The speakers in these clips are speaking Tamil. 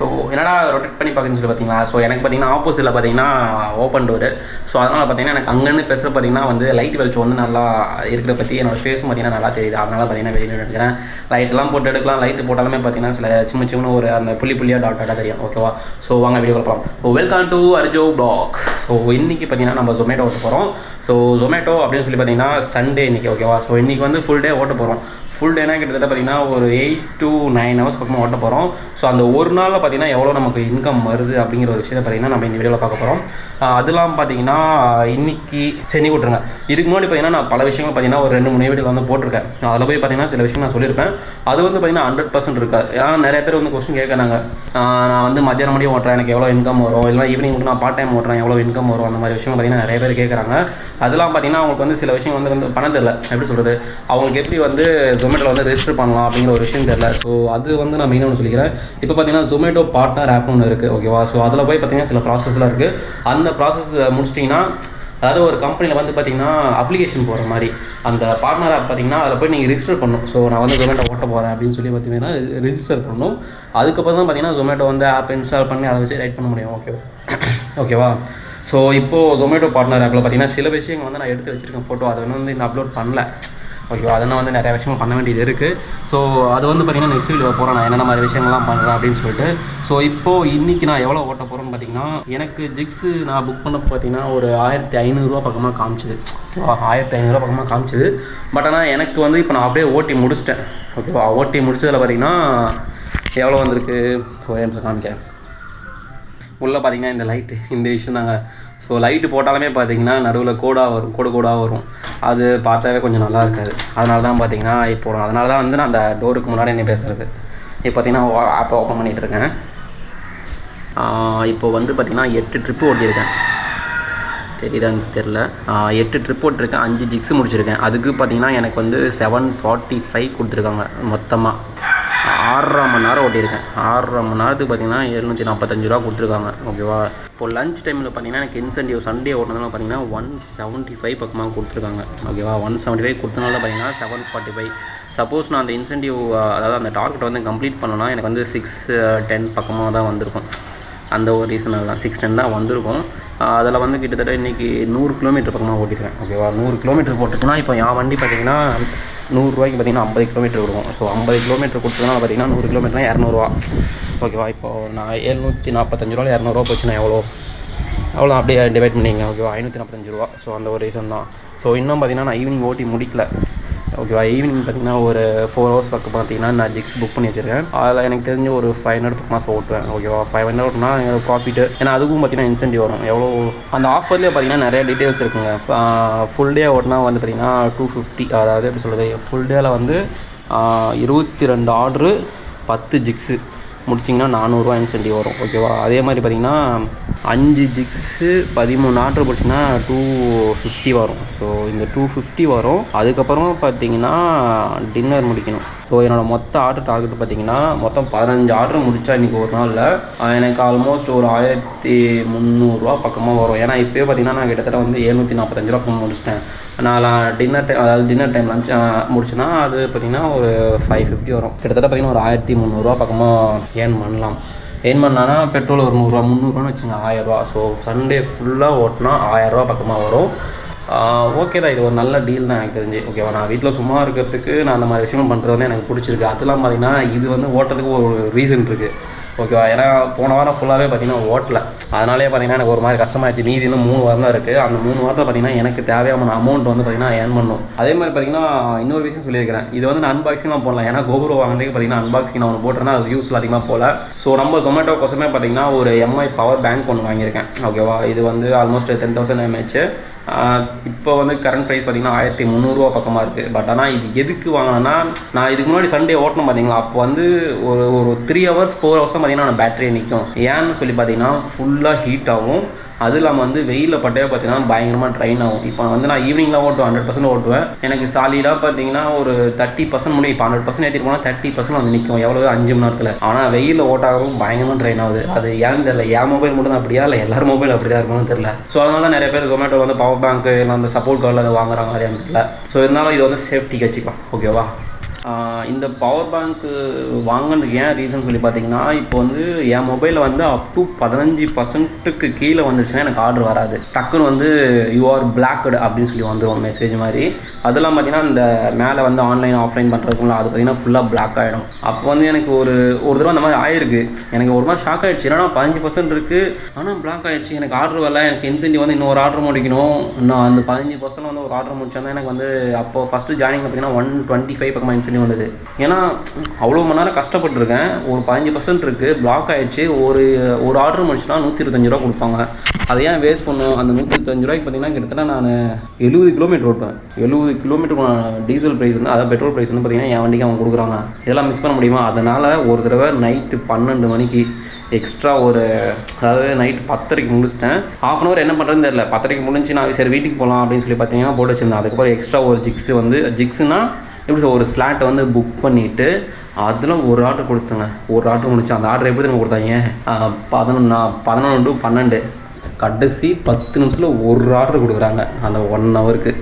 ஸோ என்னடா ரொட்டேட் பண்ணி பார்க்குன்னு சொல்லி பார்த்தீங்களா, ஸோ எனக்கு பார்த்தீங்கன்னா ஆப்போசிட்டில் பார்த்தீங்கன்னா ஓப்பன் டோரு. ஸோ அதனால் பார்த்தீங்கன்னா எனக்கு அங்கேருந்து பேசுகிற பார்த்தீங்கன்னா வந்து லைட் வெளிச்சம் வந்து நல்லா இருக்கிற பற்றி என்னோட ஃபேஸும் பார்த்தீங்கன்னா நல்லா தெரியுது. அதனால் பார்த்தீங்கன்னா வெளியில் எடுக்கிறேன். லைட்டெல்லாம் போட்டு எடுக்கலாம். லைட்டு போட்டாலுமே பார்த்தீங்கன்னா சில சின்ன ஒரு அந்த புள்ளியாக டாட்டாக தெரியும். ஓகேவா? ஸோ வாங்க வீடியோ பார்க்கலாம். Welcome to Arjo blog. So இன்றைக்கி பார்த்தீங்கன்னா நம்ம ஜொமேட்டோ ஓட்ட போகிறோம். ஸோ ஜொமேட்டோ அப்படின்னு சொல்லி பார்த்தீங்கன்னா சண்டே இன்றைக்கி. ஓகேவா? ஸோ இன்றைக்கி வந்து ஃபுல் டே ஓட்ட போகிறோம். ஃபுல் டேனா கிட்டத்தட்ட பார்த்தீங்கன்னா ஒரு 8 to 9 hours பக்கமாக ஓட்ட போகிறோம். ஸோ அந்த ஒரு நாளில் பார்த்தீங்கன்னா எவ்வளோ நமக்கு இன்கம் வருது அப்படிங்கிற ஒரு விஷயத்தை பார்த்தீங்கன்னா நம்ம இந்த வீடியோவில் பார்க்க போகிறோம். அதெல்லாம் பார்த்தீங்கன்னா இன்றைக்கி செஞ்சு விட்ருங்க. இதுக்கு முன்னாடி பார்த்தீங்கன்னா நான் பல விஷயங்கள் பார்த்தீங்கன்னா ஒரு 2-3 வீடியோவில் வந்து போட்டிருக்கேன். அதில் போய் பார்த்தீங்கன்னா சில விஷயம் நான் சொல்லியிருப்பேன். அது வந்து பார்த்தீங்கன்னா 100% இருக்காது. ஏன்னா நிறைய பேர் வந்து கொஸ்டின் கேட்குறாங்க, நான் வந்து மத்தியானம் முடியும் ஓட்டுறேன், எனக்கு எவ்வளோ இன்கம் வரும், இல்லை ஈவினிங் மட்டும் நான் பார்ட் டைம் ஓட்டுறேன், எவ்வளோ இன்கம் வரும், அந்த மாதிரி விஷயம் பார்த்தீங்கன்னா நிறைய பேர் கேட்குறாங்க. அதெல்லாம் பார்த்தீங்கன்னா அவங்களுக்கு வந்து சில விஷயம் வந்து பணம் தெரியல. எப்படி சொல்கிறது, அவங்களுக்கு எப்படி வந்து ஜொமேட்டோவில் வந்து ரெஜிஸ்டர் பண்ணலாம் அப்படிங்கிற ஒரு விஷயம் தெரியல. ஸோ அது வந்து நான் மெயினாக ஒன்று சொல்லிக்கிறேன். இப்போ பார்த்தீங்கன்னா ஜொமேட்டோ பார்ட்னர் ஆப்னு ஒன்று இருக்குது. ஓகேவா? ஸோ அதில் போய் பார்த்தீங்கன்னா சில ப்ராசஸ்லாம் இருக்குது. அந்த ப்ராசஸ் முடிச்சிட்டிங்கன்னா, அதாவது ஒரு கம்பெனியில் வந்து பார்த்தீங்கன்னா அப்ளிகேஷன் போகிற மாதிரி அந்த பார்ட்னர் ஆப் பார்த்தீங்கன்னா அதில் போய் நீங்கள் ரிஜிஸ்டர் பண்ணணும். ஸோ நான் வந்து ஜொமேட்டோ ஓட்ட போகிறேன் அப்படின்னு சொல்லி பார்த்தீங்கன்னா ரிஜிஸ்டர் பண்ணணும். அதுக்கப்புறம் தான் பார்த்தீங்கன்னா ஜொமேட்டோ வந்து ஆப் இன்ஸ்டால் பண்ணி அதை வச்சு ரைட் பண்ண முடியும். ஓகேவா? ஸோ இப்போது ஜொமேட்டோ பார்ட்னர் ஆப்பில் பார்த்தீங்கன்னா சில விஷயங்கள் வந்து நான் எடுத்து வச்சுருக்கேன் ஃபோட்டோ. அதை வந்து இன்னும் அப்லோட் பண்ணல. ஓகேவா? அதெல்லாம் வந்து நிறைய விஷயங்கள் பண்ண வேண்டியது இருக்குது. ஸோ அது வந்து பார்த்திங்கன்னா நெக்ஸ்ட் வீடியோ போகிறேன் நான் என்னென்ன மாதிரி விஷயங்கள்லாம் பண்ணுறேன் அப்படின்னு சொல்லிட்டு. ஸோ இப்போது இன்றைக்கி நான் எவ்வளோ ஓட்ட போகிறேன்னு பார்த்தீங்கன்னா, எனக்கு ஜிக்ஸு நான் புக் பண்ண பார்த்தீங்கன்னா ஒரு 1500 பக்கமாக காமிச்சிது. ஓகேவா? 1500 பக்கமாக காமிச்சிது. பட் ஆனால் எனக்கு வந்து இப்போ நான் அப்படியே ஓட்டி முடிச்சிட்டேன். ஓகேவா? ஓட்டி முடிச்சதில் பார்த்திங்கன்னா எவ்வளோ வந்திருக்கு ஒரே நிமிஷம் காமிக்கிறேன். உள்ளே பார்த்தீங்கன்னா இந்த லைட்டு இந்த விஷயம் தாங்க. ஸோ லைட்டு போட்டாலுமே பார்த்தீங்கன்னா நடுவில் கோடாக வரும். அது பார்த்தாவே கொஞ்சம் நல்லா இருக்காது. அதனால தான் பார்த்தீங்கன்னா அதனால தான் வந்து நான் அந்த டோருக்கு முன்னாடி என்ன பேசுகிறது. இப்போ பார்த்தீங்கன்னா ஆப்பை ஓப்பன் பண்ணிகிட்டு இருக்கேன். இப்போ வந்து பார்த்திங்கன்னா 8 ட்ரிப்பு ஓட்டியிருக்கேன். தெரியுதான்னு தெரில. 8 ட்ரிப் ஓட்டிருக்கேன். 5 ஜிக்ஸு முடிச்சிருக்கேன். அதுக்கு பார்த்திங்கன்னா எனக்கு வந்து 745 கொடுத்துருக்காங்க மொத்தமாக. 6.5 மணி நேரம் ஓட்டியிருக்கேன். 6.5 மணி நேரத்துக்கு பார்த்தீங்கன்னா 745 ரூபா கொடுத்துருக்காங்க. ஓகேவா? இப்போது லஞ்ச் டைமில் பார்த்தீங்கன்னா எனக்கு இன்சென்டிவ் சண்டே ஓட்டினதுனால பார்த்தீங்கன்னா 175 பக்கமாக கொடுத்துருக்காங்க. ஓகேவா? 175 கொடுத்தனால பார்த்தீங்கன்னா 745. சப்போஸ் நான் அந்த இன்சென்டிவ் அதாவது அந்த டார்கெட் வந்து கம்ப்ளீட் பண்ணோன்னா எனக்கு வந்து 610 பக்கமாக தான் வந்திருக்கும். அந்த ஒரு ரீசனால் தான் 610 தான் வந்திருக்கும். அதில் வந்து கிட்டத்தட்ட இன்றைக்கி 100 கிலோமீட்டர் பக்கமாக ஓட்டிருக்கேன். ஓகேவா? 100 கிலோமீட்டர் போட்டுச்சுன்னா இப்போ என் வண்டி பார்த்தீங்கன்னா 100 ரூபாய்க்கு பார்த்தீங்கன்னா 50 கிலோமீட்டர் கொடுக்கும். ஸோ 50 கிலோமீட்டர் கொடுத்ததுனால பார்த்தீங்கன்னா 100 கிலோமீட்டர்னா 200 ரூபா. ஓகேவா? இப்போது நான் 745 ரூபா 200 ரூபா போச்சுன்னா எவ்வளோ அப்படியே டிவைட் பண்ணிங்க. ஓகேவா? 545 ரூபா. ஸோ அந்த ஒரு ரீசன் தான். ஸோ இன்னும் பார்த்தீங்கன்னா நான் ஈவினிங் ஓட்டி முடிக்கல. ஓகேவா? ஈவினிங் பார்த்தீங்கன்னா ஒரு 4 hours பக்கம் பார்த்தீங்கன்னா நான் ஜிக்ஸ் புக் பண்ணி வச்சுருக்கேன். அதில் எனக்கு தெரிஞ்ச ஒரு 500 பக்கமாக ஓட்டுவேன். ஓகேவா? 500 ஓட்டுனா எனக்கு ப்ராஃபிட்டு. ஏன்னா அதுக்கும் பார்த்தீங்கன்னா இன்சென்டிவ் வரும். எவ்வளோ அந்த ஆஃபர்லேயே பார்த்தீங்கன்னா நிறைய டீட்டெயில்ஸ் இருக்குங்க. ஃபுல் டே ஓட்டினா வந்து பார்த்திங்கன்னா 250. அதாவது எப்படி சொல்கிறது, ஃபுல் டேயில் வந்து 22 ஆர்டரு 10 ஜிக்ஸு முடிச்சிங்கன்னா 400 ரூபா இன்சென்டிவ் வரும். ஓகேவா? அதே மாதிரி பார்த்திங்கன்னா 5 ஜிக்ஸு 13 ஆர்டர் போச்சுன்னா 250 வரும். ஸோ இந்த 250 வரும். அதுக்கப்புறமா பார்த்தீங்கன்னா டின்னர் முடிக்கணும். ஸோ என்னோடய மொத்த ஆர்டர் டார்கெட் பார்த்தீங்கன்னா மொத்தம் 15 ஆர்டர் முடித்தா இன்றைக்கி ஒரு நாளில் எனக்கு ஆல்மோஸ்ட் ஒரு 1300 ரூபா பக்கமாக வரும். ஏன்னா இப்போயே பார்த்தீங்கன்னா நான் கிட்டத்தட்ட வந்து 745 ரூபா முடிச்சிட்டேன். நான் டின்னர் டைம் லஞ்ச் முடிச்சுன்னா அது பார்த்திங்கன்னா ஒரு 550 வரும். கிட்டத்தட்ட பார்த்திங்கன்னா ஒரு 1300 ரூபா பக்கமாக ஏர்ன் பண்ணலான்னா பெட்ரோல் ஒரு 100 ரூபா 300 ரூபான்னு வச்சுங்க 1000 ரூபா. ஸோ சண்டே ஃபுல்லாக ஓட்டினா 1000 ரூபா பக்கமாக வரும். ஓகே தான், இது ஒரு நல்ல டீல் தான் எனக்கு தெரிஞ்சு. ஓகேவா? நான் வீட்டில் சும்மா இருக்கிறதுக்கு நான் அந்த மாதிரி விஷயம் பண்ணுறது வந்து எனக்கு பிடிச்சிருக்கு. அதெல்லாம் பார்த்திங்கன்னா இது வந்து ஓட்டுறதுக்கு ஒரு ரீசன் இருக்குது. ஓகேவா? ஏன்னா போன வாரம் ஃபுல்லாகவே பார்த்திங்கன்னா ஓட்டல. அதனாலே பார்த்திங்கன்னா எனக்கு ஒரு மாதிரி கஷ்டமாகிடுச்சு. மீதி இன்னும் 3 வாரம் தான் இருக்குது. அந்த 3 வாரத்தில் பார்த்திங்கன்னா எனக்கு தேவையான அமௌண்ட் வந்து பார்த்திங்கன்னா ஏர்ன் பண்ணும். அதே மாதிரி பார்த்திங்கன்னா இன்னொரு விஷயம் சொல்லியிருக்கிறேன். இது வந்து நான் அன்பாக்சிங் தான் போடலாம். ஏன்னா கோபுரம் வாங்கினதுக்கு பார்த்திங்கன்னா அன்பாக்சிங் நான் ஒன்று போட்டேன்னா அது யூஸில் அதிகமாக போகல. ஸோ நம்ம ஜொமேட்டோ கோசமே பார்த்திங்கன்னா ஒரு MI பவர் பேங்க் ஒன்று வாங்கியிருக்கேன். ஓகேவா? இது வந்து ஆல்மோஸ்ட் 10,000 mAh. இப்போ வந்து கரண்ட் ப்ரைஸ் பார்த்திங்கன்னா 1300 ரூபா பக்கமாக இருக்குது. பட் ஆனால் இது எதுக்கு வாங்கினேன்னா, நான் இதுக்கு முன்னாடி சண்டே ஓட்டணும் பார்த்திங்களா, அப்போ வந்து ஒரு 3 hours 4 hours தான் பார்த்திங்கன்னா நான் பேட்டரியை நிற்கும். ஏன்னு சொல்லி பார்த்திங்கன்னா ஃபுல்லாக ஹீட் ஆகும். அது இல்லாமல் வந்து வெயிலில் பட்டே பார்த்திங்கன்னா பயங்கரமாக ட்ரைன் ஆகும். இப்போ வந்து நான் ஈவினிங்லாம் ஓட்டுவேன், 100% ஓட்டுவேன். எனக்கு சாலிடாக பார்த்திங்கன்னா ஒரு 30% முடியும். இப்போ 100% ஏற்றிட்டு போனால் 30% வந்து நிற்கும். எவ்வளோ 5 மணி நேரத்தில். ஆனால் வெயிலில் ஓட்டாகவும் பயங்கரமாக ட்ரைன் ஆகுது. அது ஏன்னு தெரியல. என் மொபைல் மட்டும் தான் அப்படியா, இல்லை எல்லாரும் மொபைல் அப்படி தான் இருக்கும்னு தெரியல. ஸோ அதனால தான் நிறைய பேர் ஜொமேட்டோ வந்து பவர் பேங்க் இல்லை அந்த சப்போர்ட் கார்டில் அதை வாங்குறாங்க. அது எனக்கு தெரியல. ஸோ இருந்தாலும் இது வந்து சேஃப்டிக்கு வச்சுக்கலாம். ஓகேவா? இந்த பவர் பேங்க்கு வாங்கினதுக்கு ஏன் ரீசன் சொல்லி பார்த்தீங்கன்னா, இப்போ வந்து என் மொபைலில் வந்து அப் டு 15% கீழே வந்துச்சுன்னா எனக்கு ஆர்டர் வராது. டக்குன்னு வந்து யூ ஆர் பிளாக்டு அப்படின்னு சொல்லி வந்துடும் மெசேஜ் மாதிரி. அதெல்லாம் பார்த்தீங்கன்னா இந்த மேலே வந்து ஆன்லைன் ஆஃப்லைன் பண்ணுறதுக்குள்ள அது பார்த்தீங்கன்னா ஃபுல்லாக பிளாக் ஆகிடும். அப்போ வந்து எனக்கு ஒரு தடவை அந்த மாதிரி ஆயிருக்கு. எனக்கு ஒரு மாதிரி ஷாக் ஆகிடுச்சு. ஏன்னா 15% இருக்குது ஆனால் பிளாக் ஆகிடுச்சு, எனக்கு ஆர்டர் வரல, எனக்கு இன்சென்டிவ் வந்து இன்னொரு ஆர்டர் முடிக்கணும். இன்னும் அந்த 15% வந்து ஒரு ஆர்டர் முடிச்சோன்னா எனக்கு வந்து அப்போ ஃபஸ்ட்டு ஜாயினிங் பார்த்தீங்கன்னா 125 பக்கமாக இன்சென்டிவ் வந்தது. ஏன்னா அவ்வளோ மணி நேரம் கஷ்டப்பட்டுருக்கேன். ஒரு 15% இருக்குது, பிளாக் ஆகிடுச்சு. ஒரு ஆர்டர் முடிச்சுன்னா 125 ரூபா கொடுப்பாங்க. அதை ஏன் வேஸ்ட் பண்ணும்? அந்த 125 ரூபாய்க்கு பார்த்தீங்கன்னா கிட்டத்தட்ட நான் 70 கிலோமீட்டர் ஓட்டுவேன். 70 கிலோமீட்டருக்கு டீசல் ப்ரைஸ் வந்து, அதாவது பெட்ரோல் ப்ரைஸ் வந்து பார்த்தீங்கன்னா என் வண்டிக்கு அவங்க கொடுக்குறாங்க. இதெல்லாம் மிஸ் பண்ண முடியுமா? அதனால் ஒரு தடவை நைட்டு 12 மணிக்கு எக்ஸ்ட்ரா அதாவது நைட்டு 10:30க்கு முடிச்சிட்டேன். ½ hour என்ன பண்ணுறதுன்னு தெரியல. 10:30க்கு முடிஞ்சு நான் சரி வீட்டுக்கு போகலாம் அப்படின்னு சொல்லி பார்த்தீங்கன்னா போட்டு வச்சுருந்தேன். அதுக்கப்புறம் எக்ஸ்ட்ரா ஒரு ஜிக்ஸுனா எப்படி ஒரு ஸ்லாட்டை வந்து புக் பண்ணிவிட்டு அதில் ஒரு ஆர்டர் கொடுத்துங்க. ஒரு ஆர்டர் முடிச்சு அந்த ஆர்டர் எப்படி நம்ம கொடுத்தாங்க 11 to 12 கடைசி 10 நிமிஷத்தில் ஒரு ஆர்டர் கொடுக்குறாங்க அந்த 1 ஹவருக்கு.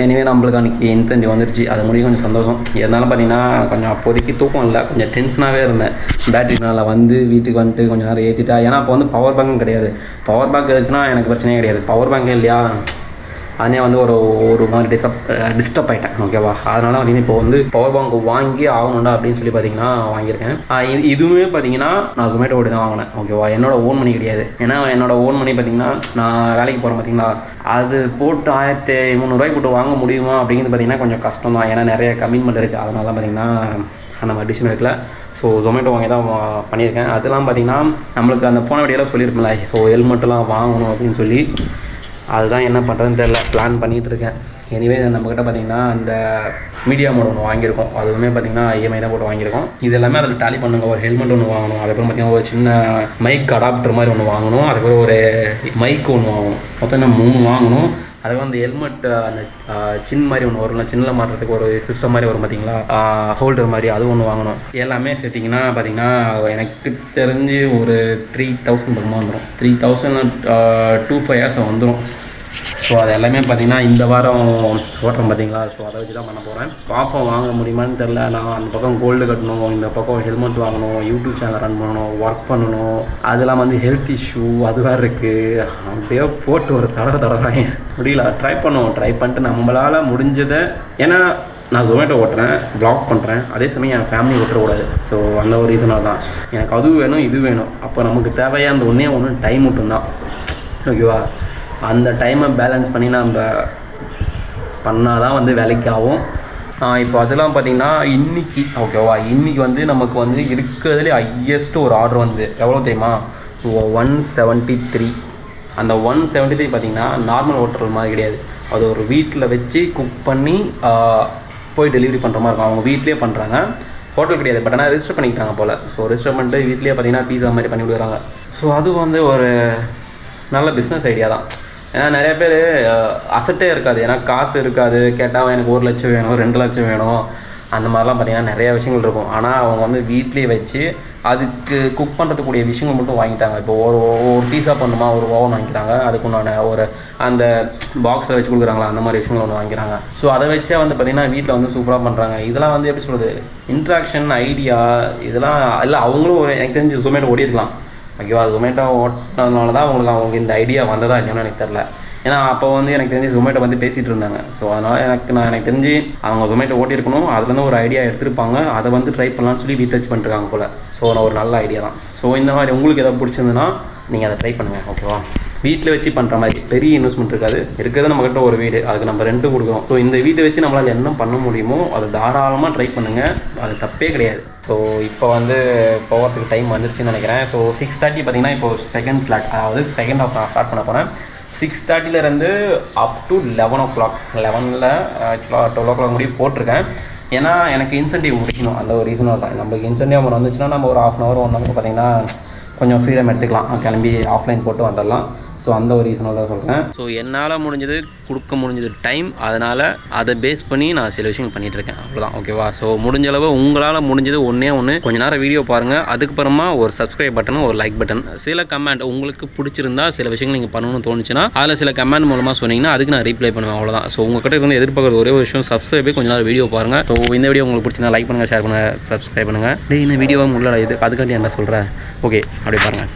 எனிவே நம்மளுக்கு அன்றைக்கி இன்சென்டிவ் வந்துருச்சு. அது முடியும் கொஞ்சம் சந்தோஷம். இருந்தாலும் பார்த்தீங்கன்னா கொஞ்சம் அப்போதைக்கு தூக்கம் இல்லை, கொஞ்சம் டென்ஷனாகவே இருந்தேன். பேட்டரினால வந்து வீட்டுக்கு வந்துட்டு கொஞ்சம் நேரம் ஏற்றிட்டா. ஏன்னா அப்போ வந்து பவர் பேங்க்கும் கிடையாது. பவர் பேங்க் இருந்துச்சுன்னா எனக்கு பிரச்சனையே கிடையாது. பவர் பேங்கே இல்லையா, அதே வந்து ஒரு மாதிரி டிஸ்டர்ப் ஆகிட்டேன். ஓகேவா? அதனால் வந்து இப்போ வந்து பவர் பேங்க் வாங்கி ஆகணும்டா அப்படின்னு சொல்லி பார்த்தீங்கன்னா வாங்கியிருக்கேன். இதுவுமே பார்த்தீங்கன்னா நான் Zomato ஓடி தான் வாங்கினேன். ஓகேவா? என்னோடய ஓன் மணி கிடையாது. ஏன்னா என்னோடய ஓன் மணி பார்த்தீங்கன்னா நான் வேலைக்கு போகிறேன் பார்த்தீங்களா, அது போட்டு 1300 போட்டு வாங்க முடியுமா அப்படிங்கிறது பார்த்தீங்கன்னா கொஞ்சம் கஷ்டம் தான். ஏன்னா நிறைய கமிட்மெண்ட் இருக்குது. அதனால தான் பார்த்தீங்கன்னா நம்ம டிசிஷன் எடுக்கல. ஸோ Zomato வாங்கி தான் பண்ணியிருக்கேன். அதெல்லாம் பார்த்தீங்கன்னா நம்மளுக்கு அந்த போன வீடியோலாம் சொல்லியிருப்பேன்ல, ஸோ ஹெல்மெட்டெலாம் வாங்கணும் அப்படின்னு சொல்லி. அதுதான் என்ன பண்ணுறதுன்னு தெரில, பிளான் பண்ணிகிட்டு இருக்கேன். எனிவே நம்மக்கிட்ட பார்த்திங்கன்னா இந்த மீடியா மோட் ஒன்று வாங்கியிருக்கோம். அதுவுமே பார்த்திங்கன்னா EMI தான் போட்டு வாங்கியிருக்கோம். இது எல்லாமே அதில் டேலி பண்ணுங்க. ஒரு ஹெல்மெட் ஒன்று வாங்கணும், அதுக்கப்புறம் பார்த்திங்கன்னா ஒரு சின்ன மைக் அடாப்டர் மாதிரி ஒன்று வாங்கணும், அதுக்கப்புறம் ஒரு மைக் ஒன்று வாங்கணும். மொத்தம் நான் 3 வாங்கணும். அதுக்கு அந்த ஹெல்மெட் அந்த சின் மாதிரி ஒன்று வரும்ல, சின்னில் மாட்டுறதுக்கு ஒரு சிஸ்டம் மாதிரி வரும் பார்த்தீங்களா, ஹோல்டர் மாதிரி, அது ஒன்று வாங்கணும். எல்லாமே சேர்த்திங்கன்னா பார்த்திங்கன்னா எனக்கு தெரிஞ்சு ஒரு 3000 பக்கமாக வந்துடும். 3000 2-5 வந்துடும். ஸோ அது எல்லாமே பார்த்திங்கன்னா இந்த வாரம் ஓட்டுறோம் பார்த்தீங்களா. ஸோ அதை வச்சு தான் பண்ண போகிறேன். பாப்போம் வாங்க முடியுமான்னு தெரில. நான் அந்த பக்கம் கோல்டு கட்டணும், இந்த பக்கம் ஹெல்மெட் வாங்கணும், யூடியூப் சேனல் ரன் பண்ணணும், ஒர்க் பண்ணணும், அதெல்லாம் வந்து ஹெல்த் இஷ்யூ அது வேறு இருக்குது. அப்படியே போட்டு ஒரு தடவை முடியல. ட்ரை பண்ணிட்டு நம்மளால் முடிஞ்சதை, ஏன்னா நான் Zomato ஓட்டுறேன், வ்ளாக் பண்ணுறேன், அதே சமயம் என் ஃபேமிலி ஓட்டக்கூடாது. ஸோ அந்த ஒரு ரீசனாக தான் எனக்கு அது வேணும் இது வேணும். அப்போ நமக்கு தேவையான ஒன்று டைம் மட்டும்தான். ஓகேவா? அந்த டைமை பேலன்ஸ் பண்ணி நம்ம பண்ணால் தான் வந்து வேலைக்கு ஆகும். இப்போ அதெல்லாம் பார்த்திங்கன்னா இன்றைக்கி ஓகேவா, இன்றைக்கி வந்து நமக்கு வந்து இருக்கிறதுலே ஹையஸ்ட்டு ஒரு ஆர்டர் வந்து எவ்வளோ தெரியுமா, 173. அந்த 173 பார்த்திங்கன்னா நார்மல் ஹோட்டல் மாதிரி கிடையாது. அது ஒரு வீட்டில் வச்சு குக் பண்ணி போய் டெலிவரி பண்ணுற மாதிரி இருக்கும். அவங்க வீட்லேயே பண்ணுறாங்க, ஹோட்டல் கிடையாது. பட் ஆனால் ரெஜிஸ்டர் பண்ணிக்கிட்டாங்க போல். ஸோ ரெஜிஸ்டர் பண்ணிட்டு வீட்லேயே பார்த்திங்கன்னா பீஸா மாதிரி பண்ணி விடுறாங்க. ஸோ அது வந்து ஒரு நல்ல பிஸ்னஸ் ஐடியா தான். ஏன்னா நிறைய பேர் அசட்டே இருக்காது, ஏன்னா காசு இருக்காது. கேட்டால் எனக்கு 1 லட்சம் வேணும், 2 லட்சம் வேணும், அந்த மாதிரிலாம் பார்த்திங்கன்னா நிறைய விஷயங்கள் இருக்கும். ஆனால் அவங்க வந்து வீட்லேயே வச்சு அதுக்கு குக் பண்ணுறதுக்கூடிய விஷயங்கள் மட்டும் வாங்கிட்டாங்க. இப்போ ஒரு பீஸா பண்ணுமா, ஒரு ஓவன் வாங்கிக்கிறாங்க, அதுக்கு உண்டான ஒரு அந்த பாக்ஸில் வச்சு கொடுக்குறாங்களா, அந்த மாதிரி விஷயங்கள் ஒன்று வாங்கிக்கிறாங்க. ஸோ அதை வச்சே வந்து பார்த்திங்கன்னா வீட்டில் வந்து சூப்பராக பண்ணுறாங்க. இதெல்லாம் வந்து எப்படி சொல்கிறது, இன்ட்ராக்ஷன் ஐடியா இதெல்லாம் இல்லை. அவங்களும் எனக்கு தெரிஞ்சு Zomato ஓடி இருக்கலாம். ஓகேவா? Zomato ஓட்டினதுனால தான் அவங்க இந்த ஐடியா வந்ததா இல்லைன்னு எனக்கு தெரில. ஏன்னா அப்போ வந்து எனக்கு தெரிஞ்சு Zomato வந்து பேசிகிட்டு இருந்தாங்க. ஸோ அதனால் எனக்கு தெரிஞ்சு அவங்க Zomato ஓட்டியிருக்கணும், அதுலேருந்து ஒரு ஐடியா எடுத்திருப்பாங்க, அதை வந்து ட்ரை பண்ணலான்னு சொல்லி ரீசர்ச் பண்ணிருக்காங்க போல். ஸோ ஒரு நல்ல ஐடியா தான். ஸோ இந்த மாதிரி உங்களுக்கு எதாவது பிடிச்சிருந்துன்னா நீங்கள் அதை ட்ரை பண்ணுங்கள். ஓகேவா? வீட்டில் வச்சு பண்ணுற மாதிரி பெரிய இன்வெஸ்ட்மெண்ட் இருக்காது. இருக்கிறது நம்மக்கிட்ட ஒரு வீடு, அதுக்கு நம்ம ரெண்ட்டு கொடுக்குறோம். ஸோ இந்த வீட்டை வச்சு நம்மளால் என்ன பண்ண முடியுமோ அதை தாராளமாக ட்ரை பண்ணுங்கள், அது தப்பே கிடையாது. ஸோ இப்போ வந்து போகிறதுக்கு டைம் வந்துருச்சுன்னு நினைக்கிறேன். ஸோ 6:30 பார்த்திங்கன்னா இப்போது செகண்ட் ஸ்லாட், அதாவது செகண்ட் ஹாஃப் நான் ஸ்டார்ட் பண்ண போகிறேன். 6:30 அப் டு 11 o'clock. 11ல் ஆக்சுவலாக 12 o'clock முடிய போட்டிருக்கேன். ஏன்னா எனக்கு இன்சென்டிவ் முடிக்கணும், அந்த ஒரு ரீசனாக தான். நம்மளுக்கு இன்சென்டிவ் அமௌண்ட் வந்துச்சுன்னா நம்ம ஒரு ½ hour 1 hour பார்த்திங்கன்னா கொஞ்சம் ஃப்ரீடம் எடுத்துக்கலாம், கிளம்பி ஆஃப்லைன் போட்டு வந்துடலாம். ஸோ ஸோ அந்த ஒரு ரீசனால தான் சொல்கிறேன். ஸோ என்னால் முடிஞ்சது கொடுக்க முடிஞ்சது டைம், அதனால் அதை பேஸ் பண்ணி நான் சில விஷயங்கள் பண்ணிகிட்ருக்கேன், அவ்வளோதான். ஓகேவா? ஸோ முடிஞ்ச அளவு உங்களால் முடிஞ்சது ஒன்றே கொஞ்ச நேரம் வீடியோ பாருங்கள், அதுக்கப்புறமா ஒரு சப்ஸ்கிரைப் பட்டன், ஒரு லைக் பட்டன், சில கமெண்ட் உங்களுக்கு பிடிச்சிருந்தா சில விஷயங்கள் நீங்கள் பண்ணணும்னு தோணுச்சுன்னா அதில் சில கமெண்ட் மூலமாக சொன்னீங்கன்னா அதுக்கு நான் ரீப்ளை பண்ணுவேன், அவ்வளோதான். ஸோ உங்கள்கிட்ட இருந்து எதிர்பார்க்குற ஒரே ஒரு விஷயம் சப்ஸ்கிரைபே. கொஞ்ச நேரம் வீடியோ பாருங்கள். ஸோ இந்த வீடியோ உங்களுக்கு பிடிச்சிருந்தா லைக் பண்ணுங்கள், ஷேர் பண்ணுங்கள், சப்ஸ்கிரைப் பண்ணுங்கள். இந்த வீடியோவாக முடியல இது அதுக்காண்டி என்ன சொல்கிறேன். ஓகே, அப்படியே பாருங்கள்.